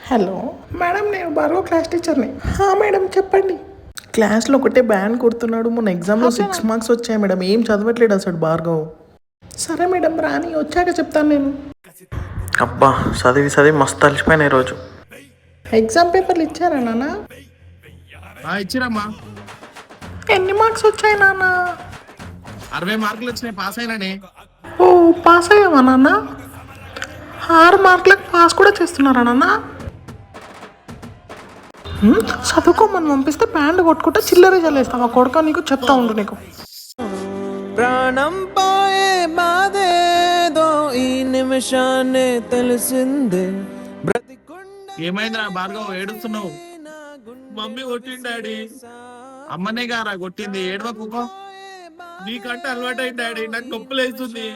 Hello madam, నేను Bhargav class టీచర్ని. Madam చెప్పండి. క్లాస్లో ఒకటే బ్యాన్ కొడుతున్నాడు. మొన్న ఎగ్జామ్లో 6 మార్క్స్ వచ్చాయి మేడం. ఏం చదవట్లేడు అసలు భార్గవ్. సరే మేడం, రాని వచ్చాక చెప్తాను నేను. అబ్బా, చదివి చదివి మస్తు అలిసిపోయినా ఈరోజు. ఎగ్జామ్ పేపర్లు ఇచ్చారా నాన్న? ఇచ్చిరమ్మా. ఎన్ని మార్క్స్ వచ్చాయి నాన్న? 60 మార్కులు వచ్చినాయి, పాస్ అయినానే. ఓ, పాస్ అయ్యావా నాన్న? 6 మార్కులకు పాస్ కూడా చేస్తున్నారా నాన్న? చదువుకోమని పంపిస్తే బ్యాండ్ కొట్టుకుంటే చిల్లర చల్లేస్తావా కొడుక? నీకు చెప్తా ఉండు నీకు. ప్రాణం పోయే బాధేదో ఈ నిమిషాన్ని తెలిసిందే. ఏమైందిరా భార్గవ్, ఏడుస్తున్నావు? మమ్మీ కొట్టింది డాడీ. అమ్మనే గారా కొట్టింది, ఏడవ కుకో. నీకంటే అలవాటు అయింది డాడీ, నాకు నొప్పులు వేస్తుంది.